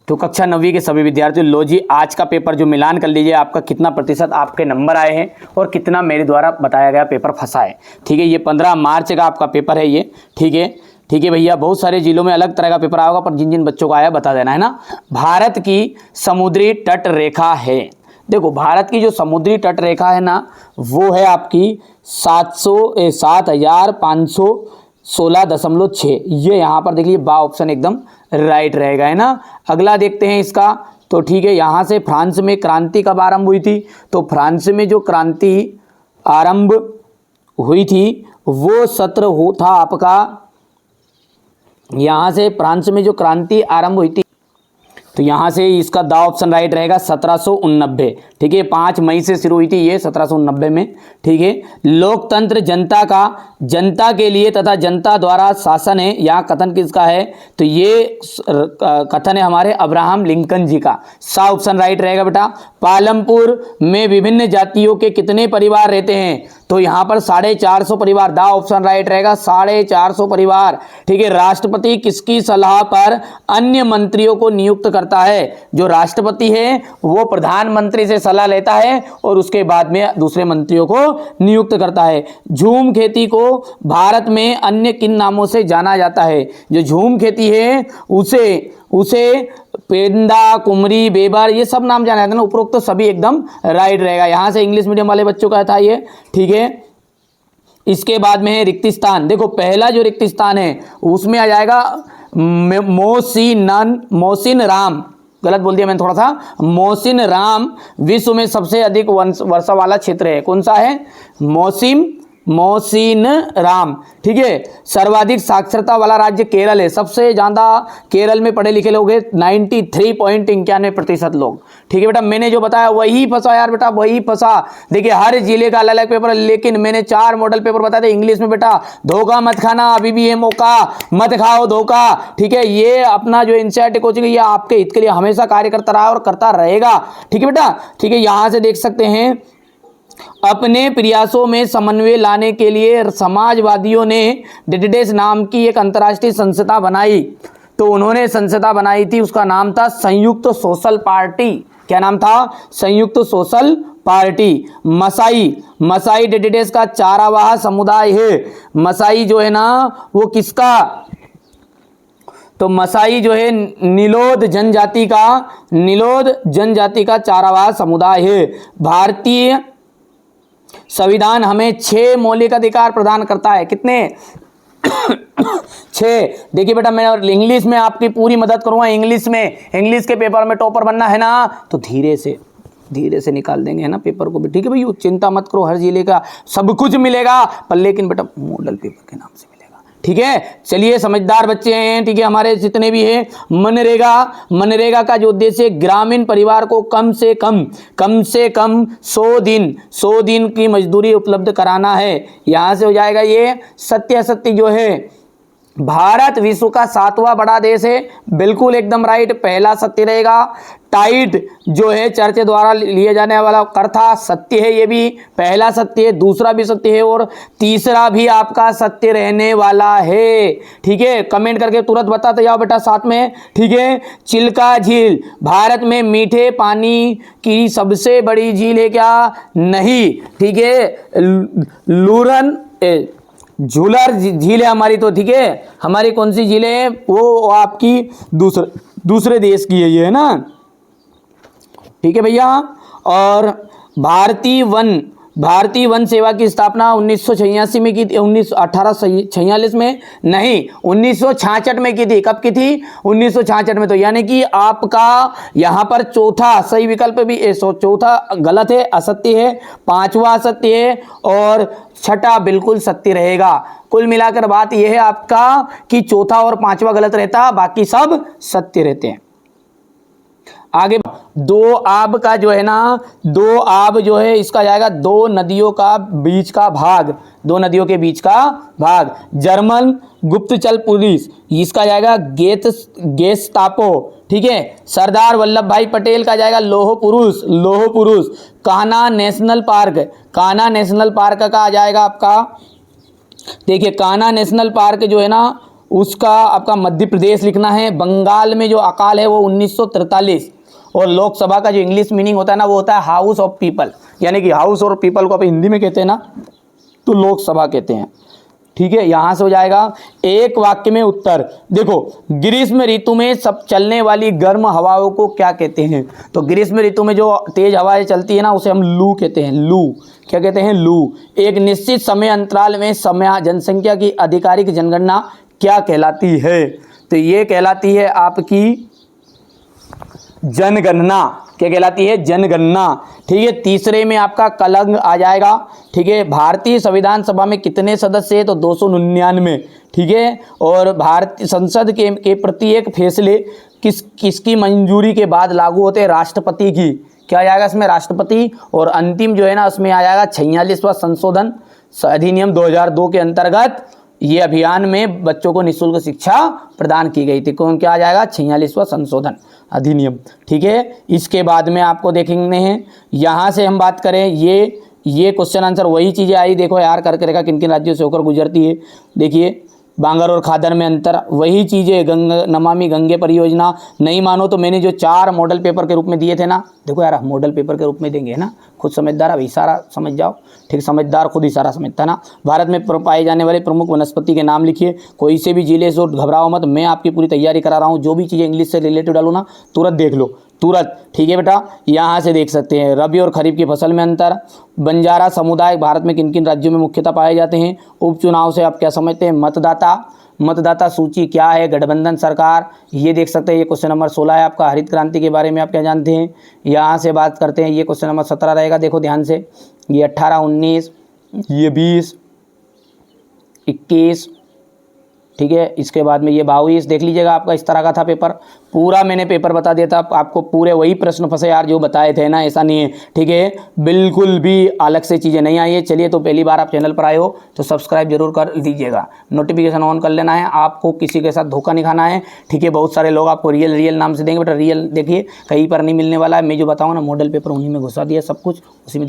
तो कक्षा 9वीं के सभी विद्यार्थियों, लो जी आज का पेपर जो मिलान कर लीजिए, आपका कितना प्रतिशत आपके नंबर आए हैं और कितना मेरे द्वारा बताया गया पेपर फंसा है। ठीक है, ये 15 मार्च का आपका पेपर है ये। ठीक है भैया, बहुत सारे जिलों में अलग तरह का पेपर आया होगा, पर जिन जिन बच्चों को आया बता देना है ना। भारत की समुद्री तट रेखा है, देखो भारत की जो समुद्री तट रेखा है ना, वो है आपकी 7516.6। ये यहाँ पर देखिए बा ऑप्शन एकदम राइट रहेगा, है ना। अगला देखते हैं इसका, तो ठीक है, यहाँ से फ्रांस में क्रांति कब आरंभ हुई थी? तो फ्रांस में जो क्रांति आरंभ हुई थी वो सत्र था आपका, यहाँ से फ्रांस में जो क्रांति आरंभ हुई थी, तो यहाँ से इसका द ऑप्शन राइट रहेगा 1789। ठीक है, 5 मई से शुरू हुई थी ये 1789 में। ठीक है, लोकतंत्र जनता के लिए तथा जनता द्वारा शासन है, यहाँ कथन किसका है? तो ये कथन है हमारे अब्राहम लिंकन जी का। सा ऑप्शन राइट रहेगा बेटा। पालमपुर में विभिन्न जातियों के कितने परिवार रहते हैं? तो यहाँ पर 450 परिवार, दा ऑप्शन राइट रहेगा 450 परिवार। ठीक है, राष्ट्रपति किसकी सलाह पर अन्य मंत्रियों को नियुक्त करता है? जो राष्ट्रपति है वो प्रधानमंत्री से सलाह लेता है और उसके बाद में दूसरे मंत्रियों को नियुक्त करता है। झूम खेती को भारत में अन्य किन नामों से जाना जाता है? जो झूम खेती है उसे पेंदा, कुमरी, बेबर, ये सब नाम जाना जाता है ना। उपरोक्त तो सभी एकदम राइट रहेगा। यहाँ से इंग्लिश मीडियम वाले बच्चों का था ये। ठीक है, इसके बाद में है रिक्त स्थान। देखो पहला जो रिक्त स्थान है उसमें आ जाएगा मोहसिन राम, गलत बोल दिया मैंने थोड़ा सा। मोहसिन राम विश्व में सबसे अधिक वर्षा वाला क्षेत्र है, कौन सा है? मोहसिन राम। ठीक है, सर्वाधिक साक्षरता वाला राज्य केरल है, सबसे ज़्यादा केरल में पढ़े लिखे लोग हैं 93.91% लोग। ठीक है बेटा, मैंने जो बताया वही फंसा यार बेटा, वही फंसा। देखिए हर जिले का अलग अलग पेपर है, लेकिन मैंने 4 मॉडल पेपर बताए थे इंग्लिश में बेटा। धोखा मत खाना, अभी भी है मौका, मत खाओ धोखा। ठीक है, ये अपना जो एनसीईआरटी कोचिंग है ये आपके हित के लिए हमेशा कार्य करता रहा और करता रहेगा। ठीक है बेटा, ठीक है, यहाँ से देख सकते हैं अपने प्रयासों में समन्वय लाने के लिए समाजवादियों ने डेडिडेस नाम की एक अंतर्राष्ट्रीय संस्था बनाई। तो उन्होंने संस्था बनाई थी, उसका नाम था संयुक्त सोशल पार्टी। क्या नाम था? संयुक्त सोशल पार्टी। मसाई डेडिडेस का चारावाह समुदाय है। मसाई जो है ना वो किसका? तो मसाई जो है निलोद जनजाति का चारावाह समुदाय है। भारतीय संविधान हमें 6 मौलिक अधिकार प्रदान करता है। कितने? 6। देखिए बेटा, मैं इंग्लिश में आपकी पूरी मदद करूंगा। इंग्लिश के पेपर में टॉपर बनना है ना, तो धीरे से निकाल देंगे, है ना, पेपर को भी। ठीक है भाई, चिंता मत करो, हर जिले का सब कुछ मिलेगा, पर लेकिन बेटा मॉडल पेपर के नाम से मिलेगा। ठीक है, चलिए समझदार बच्चे हैं। ठीक है, हमारे जितने भी हैं, मनरेगा का जो उद्देश्य ग्रामीण परिवार को कम से कम 100 दिन की मजदूरी उपलब्ध कराना है। यहाँ से हो जाएगा ये सत्य जो है। भारत विश्व का 7वां बड़ा देश है, बिल्कुल एकदम राइट, पहला सत्य रहेगा। टाइड जो है चर्च द्वारा लिए जाने वाला कर था, सत्य है, ये भी पहला सत्य है, दूसरा भी सत्य है और तीसरा भी आपका सत्य रहने वाला है। ठीक है, कमेंट करके तुरंत बताते जाओ बेटा साथ में। ठीक है, चिल्का झील भारत में मीठे पानी की सबसे बड़ी झील है क्या? नहीं। ठीक है, झूलर झील है हमारी, तो ठीक है, हमारी कौन सी झील है? वो आपकी दूसरे देश की है ये, है ना। ठीक है भैया, और भारतीय वन सेवा की स्थापना 1986 में की थी, 1846 में नहीं, 1966 में की थी। कब की थी? 1966 में। तो यानी कि आपका यहाँ पर चौथा सही विकल्प भी, चौथा गलत है, असत्य है, 5वां असत्य है और 6ठा बिल्कुल सत्य रहेगा। कुल मिलाकर बात यह है आपका कि चौथा और 5वां गलत रहता, बाकी सब सत्य रहते हैं। आगे दो आब का जो है ना, दो आब जो है इसका जाएगा 2 नदियों का बीच का भाग, 2 नदियों के बीच का भाग। जर्मन गुप्तचर पुलिस, इसका जाएगा गेस्तापो। ठीक है, सरदार वल्लभ भाई पटेल का जाएगा लोह पुरुष। कान्हा नेशनल पार्क का आ जाएगा आपका, देखिए कान्हा नेशनल पार्क जो है ना उसका आपका मध्य प्रदेश लिखना है। बंगाल में जो अकाल है वो 1943, और लोकसभा का जो इंग्लिश मीनिंग होता है ना वो होता है हाउस ऑफ पीपल, यानी कि हाउस और पीपल को आप हिंदी में कहते हैं ना तो लोकसभा कहते हैं। ठीक है, यहाँ से हो जाएगा एक वाक्य में उत्तर। देखो, ग्रीष्म ऋतु में सब चलने वाली गर्म हवाओं को क्या कहते हैं? तो ग्रीष्म ऋतु में जो तेज हवाएं चलती है ना उसे हम लू कहते हैं। लू, क्या कहते हैं? लू। एक निश्चित समय अंतराल में समय जनसंख्या की आधिकारिक जनगणना क्या कहलाती है? तो ये कहलाती है आपकी जनगणना। क्या कहलाती है? जनगणना। ठीक है, तीसरे में आपका कलंक आ जाएगा। ठीक है, भारतीय संविधान सभा में कितने सदस्य हैं? तो 299। ठीक है, और भारतीय संसद के प्रत्येक फैसले किसकी मंजूरी के बाद लागू होते हैं? राष्ट्रपति की। क्या आ जाएगा इसमें? राष्ट्रपति। और अंतिम जो है ना उसमें आ जाएगा 46वां संशोधन अधिनियम 2002 के अंतर्गत ये अभियान में बच्चों को निःशुल्क शिक्षा प्रदान की गई थी। कौन क्या आ जाएगा? 46वां संशोधन अधिनियम। ठीक है, इसके बाद में आपको देखेंगे हैं, यहाँ से हम बात करें ये क्वेश्चन आंसर वही चीज़ें आई। देखो यार करके रेखा किन किन राज्यों से होकर गुजरती है। देखिए बांगर और खादर में अंतर, वही चीज़ें नमामि गंगे परियोजना। नहीं मानो तो मैंने जो 4 मॉडल पेपर के रूप में दिए थे ना, देखो यार मॉडल पेपर के रूप में देंगे ना, खुद समझदार अब इशारा समझ जाओ। ठीक, समझदार खुद इशारा समझता ना। भारत में पाए जाने वाले प्रमुख वनस्पति के नाम लिखिए। कोई से भी जिले से घबराओ मत, मैं आपकी पूरी तैयारी करा रहा हूँ। जो भी चीज़ें इंग्लिश से रिलेटेड डालो ना तुरंत देख लो, तुरंत। ठीक है बेटा, यहाँ से देख सकते हैं रबी और खरीफ की फसल में अंतर। बंजारा समुदाय भारत में किन किन राज्यों में मुख्यतः पाए जाते हैं? उपचुनाव से आप क्या समझते हैं? मतदाता सूची क्या है? गठबंधन सरकार। ये देख सकते हैं, ये क्वेश्चन नंबर 16 है आपका। हरित क्रांति के बारे में आप क्या जानते हैं? यहाँ से बात करते हैं, ये क्वेश्चन नंबर 17 रहेगा। देखो ध्यान से, ये 18, 19, ये 20, 21। ठीक है, इसके बाद में ये 22 देख लीजिएगा। आपका इस तरह का था पेपर, पूरा मैंने पेपर बता दिया था आपको। पूरे वही प्रश्न फंसे यार जो बताए थे ना, ऐसा नहीं है। ठीक है, बिल्कुल भी अलग से चीज़ें नहीं आई है। चलिए, तो पहली बार आप चैनल पर आए हो तो सब्सक्राइब जरूर कर लीजिएगा, नोटिफिकेशन ऑन कर लेना है। आपको किसी के साथ धोखा नहीं खाना है। ठीक है, बहुत सारे लोग आपको रियल नाम से देंगे, बट रियल देखिए कहीं पर नहीं मिलने वाला है। मैं जो बताऊँ ना मॉडल पेपर उन्हीं में घुसा दिया सब कुछ, उसी में